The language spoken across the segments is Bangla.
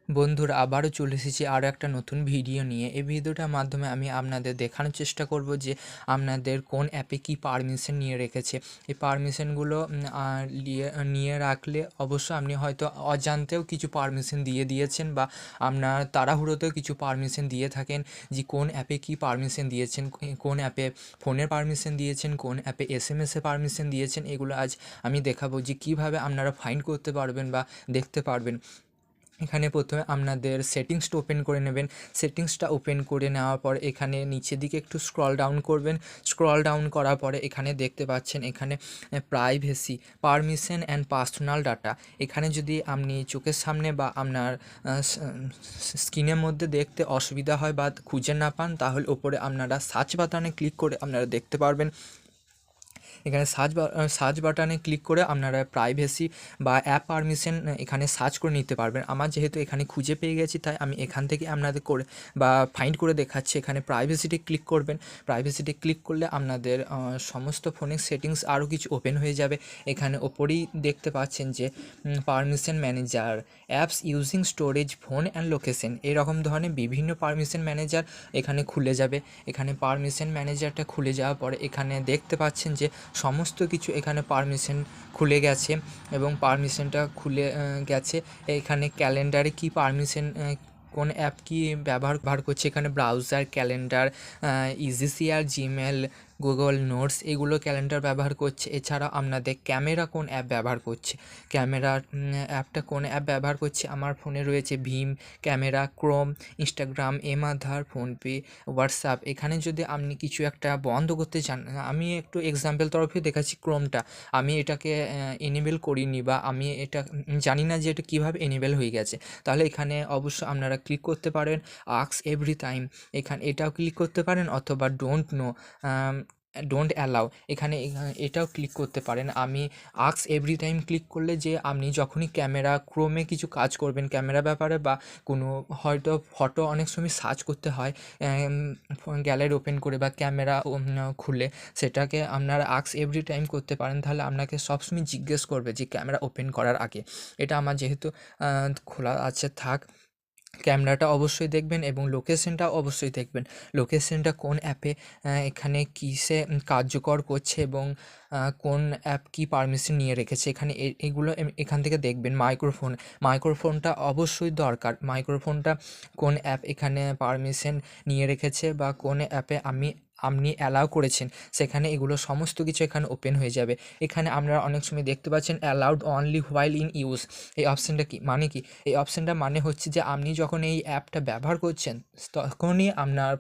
বন্ধুরা আবারও চলে এসেছি আরও একটা নতুন ভিডিও নিয়ে। এই ভিডিওটার মাধ্যমে আমি আপনাদের দেখানোর চেষ্টা করব যে আপনাদের কোন অ্যাপে কি পারমিশন নিয়ে রেখেছে। এই পারমিশনগুলো নিয়ে রাখলে অবশ্য আপনি হয়তো অজান্তেও কিছু পারমিশন দিয়ে দিয়েছেন বা আপনার তাড়াহুড়োতেও কিছু পারমিশন দিয়ে থাকেন, যে কোন অ্যাপে কি পারমিশন দিয়েছেন, কোন অ্যাপে ফোনের পারমিশন দিয়েছেন, কোন অ্যাপে এসএমএসে পারমিশন দিয়েছেন। এগুলো আজ আমি দেখাবো যে কিভাবে আপনারা ফাইন্ড করতে পারবেন বা দেখতে পারবেন। এখানে প্রথমে আপনাদের সেটিংসটা ওপেন করে নেবেন। সেটিংসটা ওপেন করে নেওয়ার পর এখানে নিচের দিকে একটু স্ক্রল ডাউন করবেন। স্ক্রল ডাউন করার পরে এখানে দেখতে পাচ্ছেন এখানে privacy, permission and personal data. এখানে যদি আপনি চোখের সামনে বা আপনার স্ক্রিনের মধ্যে দেখতে অসুবিধা হয় বা খুঁজে না পান, তাহলে ওপরে আপনারা সার্চ বাটনে ক্লিক করে আপনারা দেখতে পারবেন। এখানে সার্চ বাটনে ক্লিক করে আপনারা প্রাইভেসি বা অ্যাপ পারমিশন এখানে সার্চ করে নিতে পারবেন। আমার যেহেতু এখানে খুঁজে পেয়ে গেছি, তাই আমি এখান থেকে আপনাদের করে বা ফাইন্ড করে দেখাচ্ছি। এখানে প্রাইভেসিতে ক্লিক করবেন। প্রাইভেসিতে ক্লিক করলে আপনাদের সমস্ত ফোনের সেটিংস আরও কিছু ওপেন হয়ে যাবে। এখানে ওপরেই দেখতে পাচ্ছেন যে permission manager, apps using storage, phone and location, এরকম ধরনের বিভিন্ন পারমিশন ম্যানেজার এখানে খুলে যাবে। এখানে পারমিশন ম্যানেজারটা খুলে যাওয়ার পরে এখানে দেখতে পাচ্ছেন যে সমস্ত কিছু এখানে পারমিশন খুলে গেছে এবং পারমিশনটা খুলে গেছে। এখানে ক্যালেন্ডারে কি পারমিশন, কোন অ্যাপ কি ব্যবহার করছে, এখানে browser, calendar, EGCR, Gmail, Google notes, এগুলো ক্যালেন্ডার ব্যবহার করছে। এছাড়া আপনাদের ক্যামেরা কোন অ্যাপ ব্যবহার করছে, ক্যামেরার অ্যাপটা কোন অ্যাপ ব্যবহার করছে। আমার ফোনে রয়েছে ভীম, ক্যামেরা, ক্রোম, ইনস্টাগ্রাম, আধার, ফোনপে, হোয়াটসঅ্যাপ। এখানে যদি আপনি কিছু একটা বন্ধ করতে চান, আমি একটু এক্সাম্পল তরফে দেখাচ্ছি। ক্রোমটা আমি এটাকে এনেবেল করিনি বা আমি এটা জানি না যে এটা কীভাবে এনেবেল হয়ে গেছে, তাহলে এখানে অবশ্য আপনারা ক্লিক করতে পারেন আস্ক এভরি টাইম, এখানে এটাও ক্লিক করতে পারেন, অথবা ডোন্ট নো, ডোন্ট অ্যালাউ, এখানে এটাও ক্লিক করতে পারেন। আমি আস্ক এভরি টাইম ক্লিক করলে যে আপনি যখনই ক্যামেরা ক্রোমে কিছু কাজ করবেন ক্যামেরা ব্যাপারে, বা কোনো হয়তো ফটো অনেক সময় সার্চ করতে হয় গ্যালারি ওপেন করে বা ক্যামেরা খুলে, সেটাকে আপনারা আস্ক এভরি টাইম করতে পারেন। তাহলে আপনাকে সবসময় জিজ্ঞেস করবে যে ক্যামেরা ওপেন করার আগে। এটা আমার যেহেতু খোলা আছে থাক, ক্যামেরাটা অবশ্যই দেখবেন এবং লোকেশনটা অবশ্যই দেখবেন। লোকেশনটা কোন অ্যাপে এখানে কিসে কার্যকর করছে এবং কোন অ্যাপ কি পারমিশন নিয়ে রেখেছে, এখানে এগুলো এখান থেকে দেখবেন। মাইক্রোফোনটা অবশ্যই দরকার। মাইক্রোফোনটা কোন অ্যাপ এখানে পারমিশন নিয়ে রেখেছে বা কোন অ্যাপে আপনি অ্যালাউ করেছেন, সেখানে এগুলো সমস্ত কিছু এখানে ওপেন হয়ে যাবে। এখানে আপনারা অনেক সময় দেখতে পাচ্ছেন allowed only while in use. এই অপশানটা কি মানে কি? এই অপশানটা মানে হচ্ছে যে আপনি যখন এই অ্যাপটা ব্যবহার করছেন তখনই আপনার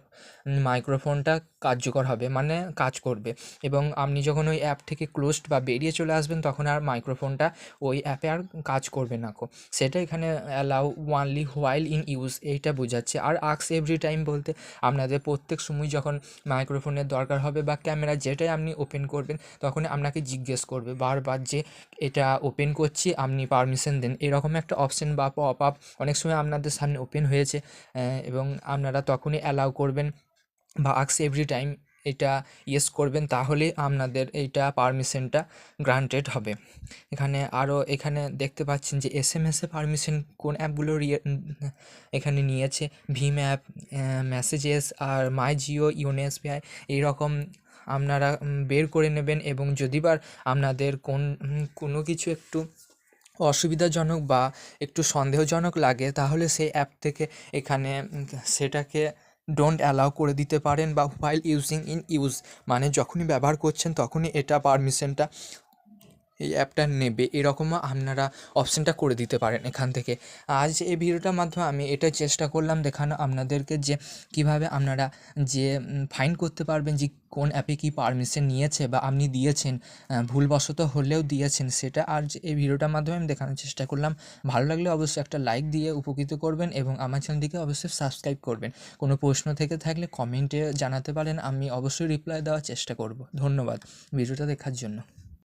মাইক্রোফোনটা কার্যকর হবে, মানে কাজ করবে, এবং আপনি যখন ওই অ্যাপ থেকে ক্লোজড বা বেরিয়ে চলে আসবেন তখন আর মাইক্রোফোনটা ওই অ্যাপে আর কাজ করবে না। সেটা এখানে allow only while in use এইটা বোঝাচ্ছে। আর আস্ক এভরি টাইম বলতে আপনাদের প্রত্যেক সময় যখন মাইক্রোফোনের দরকার হবে বা ক্যামেরা যেটাই আপনি ওপেন করবেন তখনই আপনাকে জিজ্ঞেস করবে বারবার যে এটা ওপেন করছি, আপনি পারমিশন দেন। এরকম একটা অপশন বা পপ আপ অনেক সময় আপনাদের সামনে ওপেন হয়েছে এবং আপনারা তখনই অ্যালাউ করবেন বা আস্ক এভরি টাইম এটা ইয়েস করবেন, তাহলে আপনাদের এইটা পারমিশনটা গ্রান্টেড হবে। এখানে দেখতে পাচ্ছেন যে এসএমএসে পারমিশন কোন অ্যাপগুলো এখানে নিয়েছে। ভীম অ্যাপ, মেসেজেস আর মাই জিও, ইউনো এসবিআই, এইরকম আপনারা বের করে নেবেন। এবং যদিবার আপনাদের কোনো কিছু একটু অসুবিধাজনক বা একটু সন্দেহজনক লাগে, তাহলে সেই অ্যাপ থেকে এখানে সেটাকে ডোন্ট অ্যালাউ করে দিতে পারেন, বা হোয়াইল ইউজিং ইন ইউজ, মানে যখনই ব্যবহার করছেন তখনই এটা পারমিশনটা এই অ্যাপটা নেবে, এরকমও আপনারা অপশানটা করে দিতে পারেন এখান থেকে। আজ এই ভিডিওটার মাধ্যমে আমি এটাই চেষ্টা করলাম দেখানো আপনাদেরকে যে কিভাবে আপনারা যে ফাইন্ড করতে পারবেন যে কোন অ্যাপে কি পারমিশন নিয়েছে বা আপনি দিয়েছেন, ভুলবশত হলেও দিয়েছেন সেটা। আর যে এই ভিডিওটার মাধ্যমে আমি দেখানোর চেষ্টা করলাম। ভালো লাগলে অবশ্যই একটা লাইক দিয়ে উপকৃত করবেন এবং আমার চ্যানেলটিকে অবশ্যই সাবস্ক্রাইব করবেন। কোনো প্রশ্ন থেকে থাকলে কমেন্টে জানাতে পারেন, আমি অবশ্যই রিপ্লাই দেওয়ার চেষ্টা করব। ধন্যবাদ ভিডিওটা দেখার জন্য।